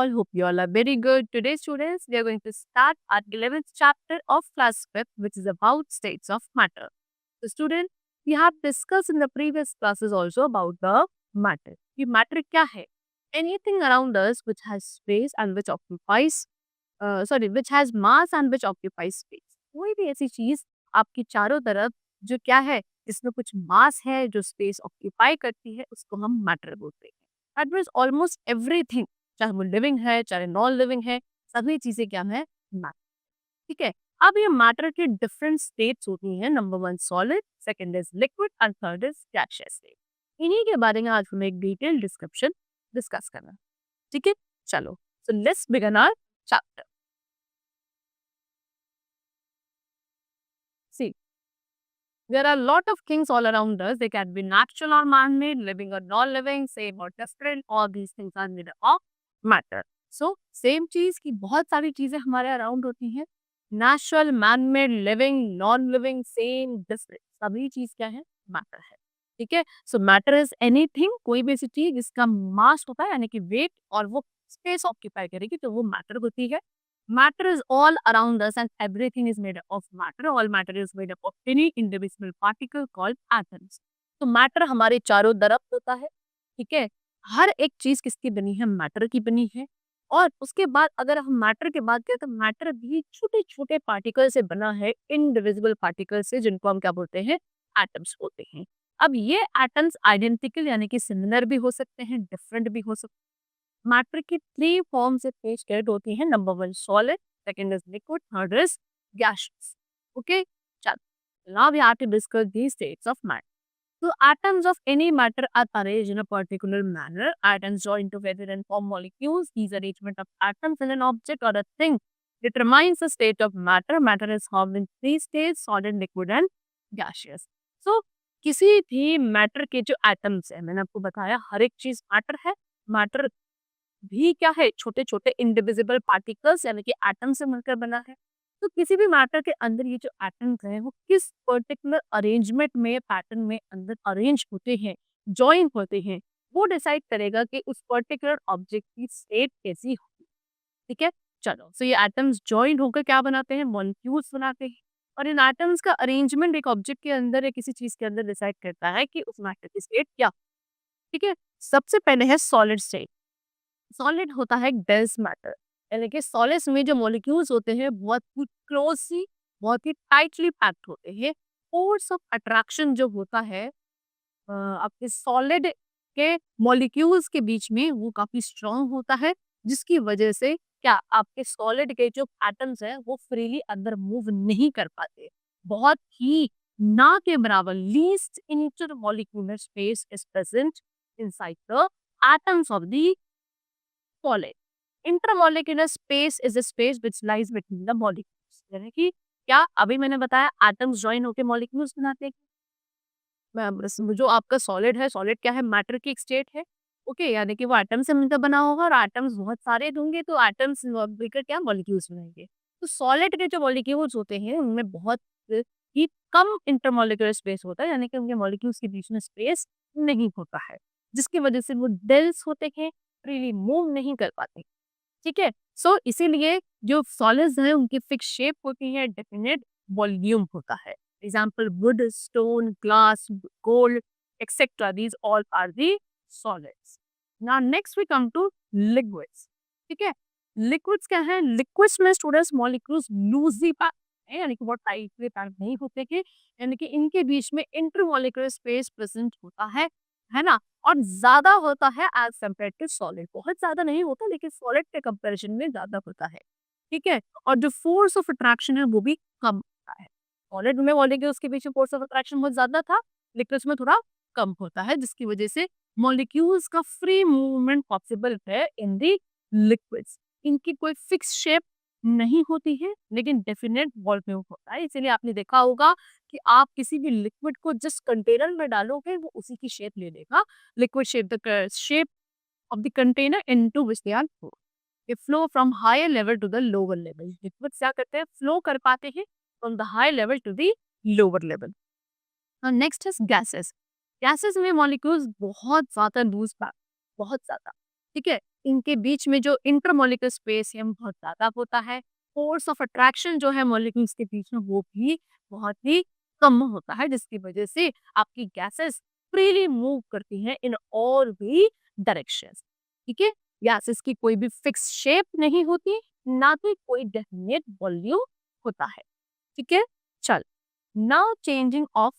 all? Hope you all are very good. Today, students, we are going to start our 11th chapter of class 5th, which is about states of matter. So, student, we have discussed in the previous classes also about the matter. कि matter क्या है? Anything around us which has space and which occupies, which has mass and which occupies space. कोई भी ऐसी चीज आपकी चारों तरफ जो क्या है, जिसमें कुछ मास है, जो स्पेस ऑक्यूपाई करती है, उसको हम मैटर बोलते हैं. दैट मीन्स ऑलमोस्ट एवरीथिंग, चाहे वो लिविंग है चाहे नॉन लिविंग है, सभी चीजें क्या है, मैटर. ठीक है. अब ये मैटर की डिफरेंट स्टेट्स होती हैं. Number 1 solid, second is liquid and third is gaseous state. इन्हीं के बारे में आज हमें एक डिटेल डिस्क्रिप्शन डिस्कस करना. ठीक है, चलो. So let's begin our chapter. See, there are a lot of things all around us. They can be natural or man-made, living or non-living, same or different. All these things are made of matter. So, same चीज की बहुत सारी चीजें हमारे around होती हैं. Natural, man-made, living, non-living, same, different, सभी चीज क्या है, मैटर है. ठीक है. सो मैटर इज एनीथिंग, कोई भी ऐसी चीज जिसका मास होता है, यानी कि वेट, और वो स्पेस ऑक्यूपाई करेगी, तो वो मैटर होती है. Matter is all around us and everything is made up of matter. All matter is made up of tiny indivisible particle called atoms. तो मैटर हमारे चारों तरफ होता है. ठीक है. हर एक चीज किसकी बनी है, मैटर की बनी है. और उसके बाद अगर हम मैटर की बात करें तो मैटर भी छोटे छोटे पार्टिकल से बना है, इनडिविजिबल पार्टिकल से, जिनको हम क्या बोलते हैं, एटम्स बोलते हैं. अब ये एटम्स आइडेंटिकल यानी कि सिमिलर भी हो सकते हैं, डिफरेंट भी हो सकते हैं. मैटर की 3 फॉर्म से पेज होती है. Number 1 solid, second is liquid, third is gaseous. Okay, चलो. Now we have to discuss these states of matter. So atoms of any matter are arranged in a particular manner. Atoms join together and form molecules. These arrangement of atoms in an object or a thing determines the state of matter. Matter is formed in 3 states: solid, liquid and gaseous. So किसी भी matter के जो atoms है, मैंने आपको बताया हर एक चीज मैटर है. मैटर भी क्या है, छोटे छोटे इंडिविजिबल पार्टिकल्स यानी कि एटम से मिलकर बना है. तो किसी भी मैटर के अंदर ये जो एटम्स हैं वो किस पर्टिकुलर अरेंजमेंट में, पैटर्न में अंदर अरेंज होते हैं, जॉइन होते हैं, वो डिसाइड करेगा कि उस पर्टिकुलर ऑब्जेक्ट की स्टेट कैसी होगी. ठीक है, चलो. सो ये एटम्स जॉइन होकर क्या बनाते हैं, मॉलिक्यूल्स बनाते हैं. और इन एटम्स का अरेंजमेंट एक ऑब्जेक्ट के अंदर या किसी चीज के अंदर डिसाइड करता है कि उस मैटर की स्टेट क्या. ठीक है. सबसे पहले है सॉलिड स्टेट. सॉलिड होता है डेंस मैटर, यानी कि सॉलिड्स में जो मॉलिक्यूल्स होते हैं बहुत ही क्लोजली, बहुत ही टाइटली पैक्ड होते हैं. फोर्स ऑफ अट्रैक्शन जो होता है आपके सॉलिड के मॉलिक्यूल्स के बीच में, वो काफी स्ट्रांग होता है, जिसकी वजह से क्या आपके सॉलिड के जो एटम्स हैं वो फ्रीली अंदर मूव नहीं कर पाते. बहुत ही ना के बराबर, least intermolecular space is present inside the atoms of the solid. Intermolecular space is a space which lies between the molecules. यानी कि क्या अभी मैंने बताया एटम्स ज्वाइन होकर मॉलिक्यूल्स बनाते हैं. जो आपका सॉलिड है, सॉलिड क्या है, मैटर की एक स्टेट है. ओके, यानी कि वो एटम से मिलकर बना होगा और एटम्स बहुत सारे होंगे तो एटम्स मिलकर क्या मॉलिक्यूल्स बनाएंगे. तो सॉलिड के जो मॉलिक्यूल्स होते हैं उनमें बहुत ही कम इंटरमॉलिक्यूलर स्पेस होता है, यानी कि उनके मॉलिक्यूल्स के बीच में स्पेस नहीं होता है, जिसकी वजह से वो डेंस होते हैं, फ्रीली मूव नहीं कर पाते. ठीक है. सो इसीलिए जो सॉलिड्स हैं उनकी फिक्स शेप होती है, डेफिनेट वॉल्यूम होता है. Example wood, stone, glass, gold etcetera, these all are the solids. Now next we come to liquids. ठीक है. लिक्विड्स क्या है, लिक्विड्स में स्टूडेंट्स मॉलिक्यूल्स लूजली पैक्ड है, यानी कि बहुत टाइटली पैक्ड नहीं होते हैं, यानी कि इनके बीच में इंटरमॉलिक्यूलर स्पेस प्रेजेंट होता है ना. और ज्यादा होता है एज कम्पेयर टू सॉलिड. बहुत ज्यादा नहीं होता लेकिन सॉलिड के कंपैरिजन में ज्यादा होता है. ठीक है. और जो फोर्स ऑफ अट्रैक्शन है वो भी कम होता है. सॉलिड में मॉलिक्यूल्स के बीच में फोर्स ऑफ अट्रैक्शन बहुत ज्यादा था, लिक्विड्स में थोड़ा कम होता है, जिसकी वजह से मॉलिक्यूल्स का फ्री मूवमेंट पॉसिबल है इन दी लिक्विड्स. इनकी कोई फिक्स शेप नहीं होती है लेकिन डेफिनेट वॉल्यूम होता है. इसीलिए आपने देखा होगा कि आप किसी भी लिक्विड को जिस कंटेनर में डालोगे वो उसी की शेप ले लेगा. Liquid shape the shape of the container into which they are flow. ये flow from higher level to the lower level. Liquid क्या करते हैं, फ्लो कर पाते हैं from the higher level to the lower level. Next is gases. Gases में molecules बहुत ज्यादा लूज पैक, बहुत ज्यादा. ठीक है. इनके बीच में जो इंटरमॉलिक्यूलर स्पेस है बहुत ज़्यादा होता है। फोर्स ऑफ अट्रैक्शन जो है मॉलिक्यूल्स के बीच में वो भी बहुत ही कम होता है, जिसकी वजह से आपकी गैसेस फ्रीली मूव करती हैं इन ऑल भी डायरेक्शंस। ठीक है? गैसेस की कोई भी फिक्स शेप नहीं होती, ना तो कोई डेफिनेट वॉल्यूम होता है। ठीक है? चल, नाउ चेंजिंग ऑफ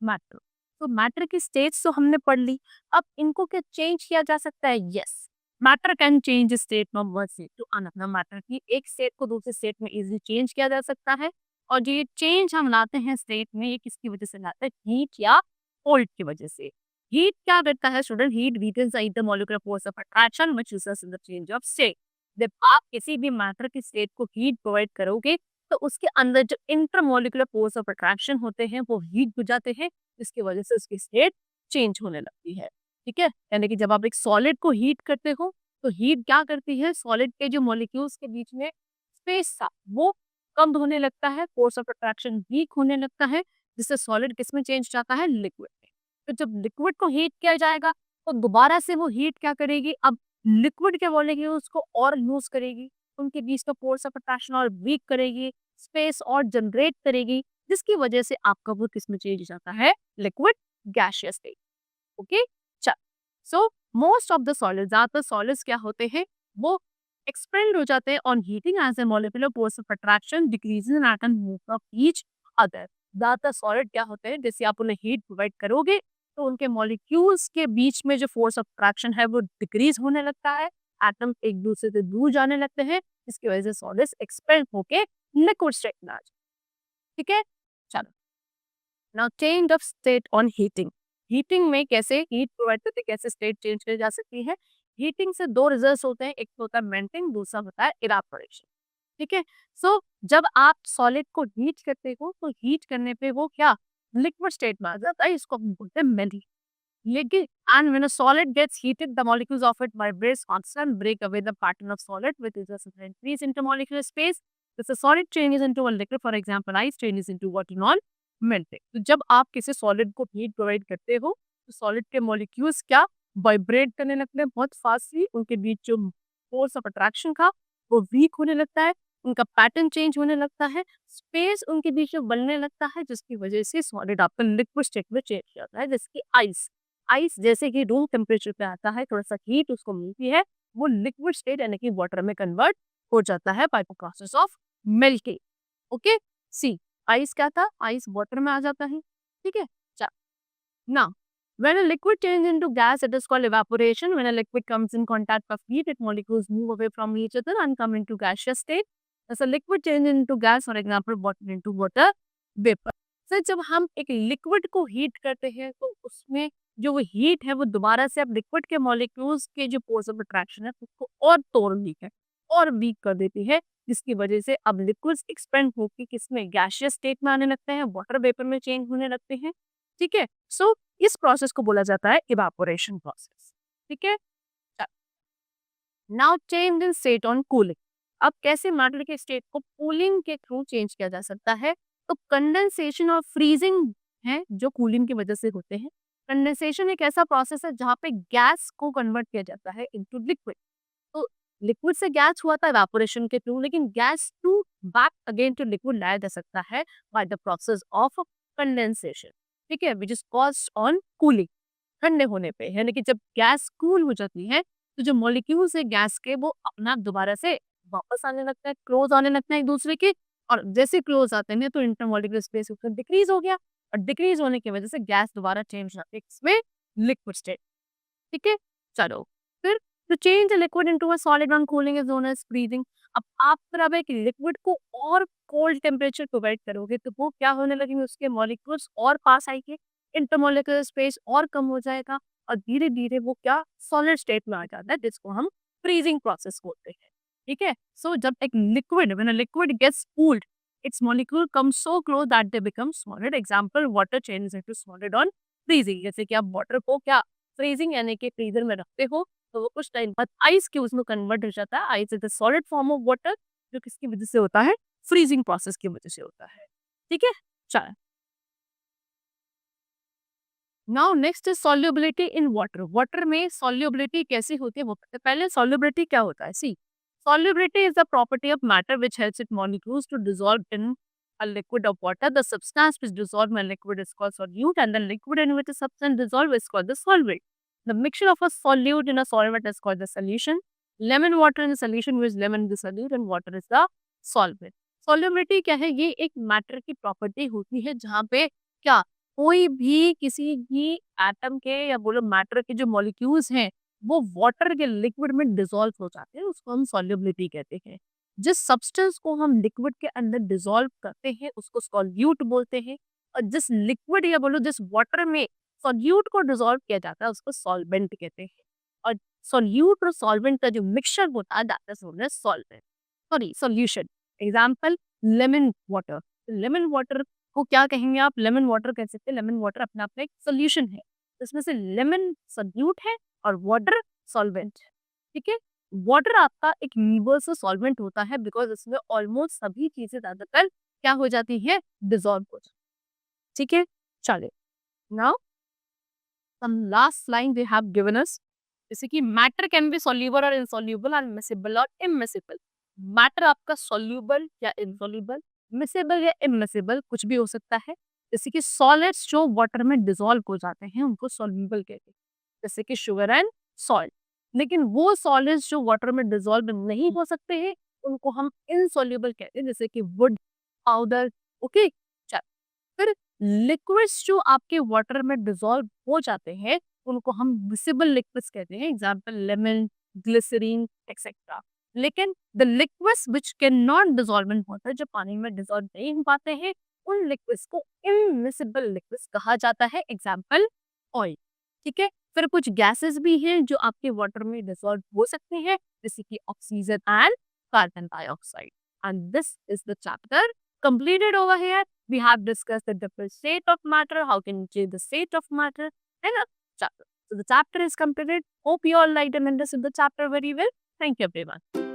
मैटर। तो मैटर की स्टेट्स तो हमने पढ़ ली। अब इनको क्या चेंज किया जा सकता है? Yes, matter can change state from one state to another. Matter की एक स्टेट को दूसरे स्टेट में इजीली चेंज किया जा सकता है। और जो ये चेंज हम लाते हैं स्टेट में, ये किसकी वजह से लाते हैं? हीट या कोल्ड की वजह से। हीट क्या करता है student? Heat weakens the intermolecular force of attraction which results in the change of state. जब आप किसी भी मैटर की स्टेट को हीट प्रोवाइड करोगे, तो उसके अंदर जो इंटरमॉलिक्यूलर फोर्स ऑफ अट्रैक्शन होते हैं वो हीट हो जाते हैं, जिसकी वजह से उसकी स्टेट चेंज होने लगती है। ठीक है? यानी कि जब आप एक सॉलिड को हीट करते हो, तो हीट क्या करती है? सॉलिड के जो मॉलिक्यूल्स के बीच में स्पेस था वो कम होने लगता है, फोर्स ऑफ अट्रैक्शन वीक होने लगता है, जिससे सॉलिड किस में चेंज जाता है? लिक्विड में। तो जब लिक्विड को हीट किया जाएगा, तो दोबारा से वो हीट क्या करेगी? अब लिक्विड के मॉलिक्यूल्स को और लूज करेगी, उनके बीच का फोर्स ऑफ अट्रैक्शन और वीक करेगी, स्पेस और जनरेट करेगी, जिसकी वजह से आपका वो किस में चेंज जाता है? Liquid gaseous state. ओके, चल। So most of the solids, ज्यादातर सॉलिड्स क्या होते हैं? वो एक्सपेंड हो जाते हैं on heating as a molecular force of attraction decreases in atom move of each other. ज्यादातर सॉलिड क्या होते हैं? जैसे आप उन्हें हीट प्रोवाइड करोगे, तो उनके मॉलिक्यूल्स के बीच में जो फोर्स ऑफ अट्रैक्शन है वो डिक्रीज होने लगता है, एटम एक दूसरे से दूर जाने लगते हैं, जिसकी वजह से सॉलिड्स एक्सपेंड होके लिक्विड स्टेट में आ जाते हैं। ठीक है? चलो, now change of state on heating. Heating में कैसे हीट प्रोवाइड करते, कैसे स्टेट चेंज की जा सकती है? हीटिंग से दो रिजल्ट्स होते हैं, एक तो होता है मेल्टिंग, दूसरा होता है इवापोरेशन। ठीक है? सो जब आप सॉलिड को हीट करते हो, तो हीट करने पे वो क्या लिक्विड स्टेट में आ जाता है, इसको हम बोलते हैं मेल्टिंग। लेकिन and when a solid gets heated, the molecules of it vibrate constant, break away the pattern of solid with its increase intermolecular space. If a solid changes into a liquid, for example, ice changes into what you call melting. तो जब आप किसी solid को heat provide करते हो, तो solid के molecules क्या वाइब्रेट करने लगते हैं बहुत फास्टली, उनके बीच जो फोर्स ऑफ अट्रैक्शन था वो वीक होने लगता है, उनका पैटर्न चेंज होने लगता है, स्पेस उनके बीच में बनने लगता है, जिसकी वजह से सॉलिड आपका लिक्विड स्टेट में चेंज हो जाता है, जैसे आइस। आइस जैसे कि रूम टेम्परेचर पे आता है, थोड़ा-सा हीट उसको मिलती है, वो लिक्विड स्टेट यानी कि वाटर में कन्वर्ट हो जाता है by the process of melting. Okay? See, ice क्या था? आइस वाटर में आ जाता है। ठीक है? चा Now, when a liquid changes into gas, it is called evaporation. When a liquid comes in contact with heat, its molecules move away from each other and come into gaseous state. As a liquid changes into gas, for example, water into water vapor. Sir जब हम एक liquid को heat करते हैं, तो उसमें जो वो हीट है वो दोबारा से अब लिक्विड के मॉलिक्यूल्स के जो फोर्स ऑफ अट्रैक्शन है उसको और तोड़ती है और वीक कर देती है, जिसकी वजह से अब लिक्विड्स एक्सपेंड होकर किसमें गैसियस स्टेट में आने लगते हैं, वाटर वेपर में चेंज होने लगते हैं। ठीक है? सो इस प्रोसेस को बोला जाता है इवापोरेशन प्रोसेस। ठीक है? Now change in state on cooling. अब कैसे मैटर के स्टेट को कूलिंग के थ्रू चेंज किया जा सकता है? तो कंडेंसेशन और फ्रीजिंग है जो कूलिंग की वजह से होते हैं। कंडेंसेशन एक ऐसा प्रोसेस है जहाँ पे गैस को कन्वर्ट किया जाता है इनटू लिक्विड। तो लिक्विड से गैस हुआ था इवापोरेशन के थ्रू, लेकिन gas to back again to liquid लाया जा सकता है by the process of condensation. ठीक है? Which is caused on cooling, ठंडे होने पे, यानी कि जब गैस कूल हो जाती है, तो जो मॉलिक्यूल्स है गैस के वो अपना दोबारा से वापस आने लगता है, क्लोज आने लगता है एक दूसरे के, और जैसे क्लोज आते हैं तो इंटरमॉलिक्यूलर स्पेस उसका डिक्रीज हो गया, और डिक्रीज होने की वजह से गैस दोबारा चेंज हो जाती है इसमें लिक्विड स्टेट। ठीक है? चलो, फिर to change a liquid into a solid on cooling is known as freezing. अब आप फिर अब एक लिक्विड को और कोल्ड टेम्परेचर प्रोवाइड करोगे, तो वो क्या होने लगेंगे, उसके मॉलिक्यूल्स और पास आएंगे, इंटरमॉलिक्यूलर स्पेस और कम हो जाएगा, और धीरे धीरे वो क्या सॉलिड स्टेट में आ जाता है, जिसको हम फ्रीजिंग प्रोसेस बोलते हैं। ठीक है? सो जब एक liquid, when a liquid gets cooled, its molecule comes so close that they become solid. Example, water changes into solid on freezing. जैसे कि आप वाटर को क्या फ्रीजिंग यानी कि फ्रीजर में रखते हो, तो वो कुछ टाइम बाद आइस के उसमें कन्वर्ट हो जाता है। Ice is the solid form of water, जो किसकी वजह से होता है? फ्रीजिंग प्रोसेस की वजह से होता है। ठीक है? चलो, now next is solubility in water. Water में सॉल्युबिलिटी कैसी होती है वो पता है। पहले सॉल्युबिलिटी क्या होता है? सी, solubility is the property of matter which helps its molecules to dissolve in a liquid of water. The substance which dissolves in a liquid is called solute, and the liquid in which the substance dissolves is called the solvent. The mixture of a solute in a solvent is called the solution. Lemon water in the solution with lemon is the solute and water is the solvent. Solubility क्या है? ये एक matter की property होती है जहाँ पे क्या कोई भी किसी भी एटम के या बोलो मैटर के जो मॉलिक्यूल्स हैं वो वाटर के लिक्विड में डिसॉल्व हो जाते हैं, उसको हम सॉल्युबिलिटी कहते हैं। जिस सब्सटेंस को हम लिक्विड के अंदर डिसॉल्व करते हैं उसको सॉल्यूट बोलते हैं, और जिस लिक्विड या बोलो जिस वाटर में सॉल्यूट को डिसॉल्व किया जाता है उसको सॉल्वेंट कहते हैं। और सॉल्यूट और सॉल्वेंट का जो मिक्सचर होता है that is known as solvent, sorry solution. Example lemon water. Lemon water को क्या कहेंगे आप? लेमन वाटर कह सकते हैं। लेमन वाटर अपने आप में एक सोल्यूशन है, इसमें से लेमन सॉल्यूट है और वाटर सॉल्वेंट। ठीक है, वाटर आपका एक यूनिवर्सल सॉल्वेंट होता है बिकॉज इसमें ऑलमोस्ट सभी चीजें ज्यादातर क्या हो जाती है? डिसॉल्व हो जाती है। ठीक है, चलिए now some last line they have given us, जैसे कि मैटर कैन बी सॉल्यूबल और इनसॉल्यूबल और मिसेबल और इमिसेबल। मैटर आपका सॉल्यूबल या इनसॉल्यूबल, मिसेबल या इमिसेबल कुछ भी हो सकता है। जैसे कि सॉलिड्स जो वाटर में डिसॉल्व हो जाते हैं उनको सॉल्यूबल कहते हैं, जैसे कि शुगर एंड सॉल्ट। लेकिन वो सॉलिड्स जो वाटर में डिसॉल्व नहीं हो सकते हैं उनको हम इनसॉल्यूबल कहते हैं, जैसे कि वुड, पाउडर। ओके, चल फिर लिक्विड्स जो आपके वाटर में डिसॉल्व हो जाते हैं उनको हम विजिबल लिक्विड्स कहते हैं, एग्जांपल लेमन, ग्लिसरीन एक्सेट्रा। लेकिन the liquids which can not dissolve in water, जो पानी में डिसॉल्व नहीं हो पाते हैं, उन लिक्विड्स को इनविजिबल लिक्विड्स कहा जाता है, एग्जांपल ऑयल। ठीक है, फिर कुछ गैसेस भी हैं जो आपके वाटर में डिसॉल्व हो सकते हैं, जैसे कि oxygen and carbon dioxide. And this is the chapter completed over here. We have discussed the different state of matter, how can you change the state of matter, and a chapter. So the chapter is completed. Hope you all liked and understood the chapter very well. Thank you everyone.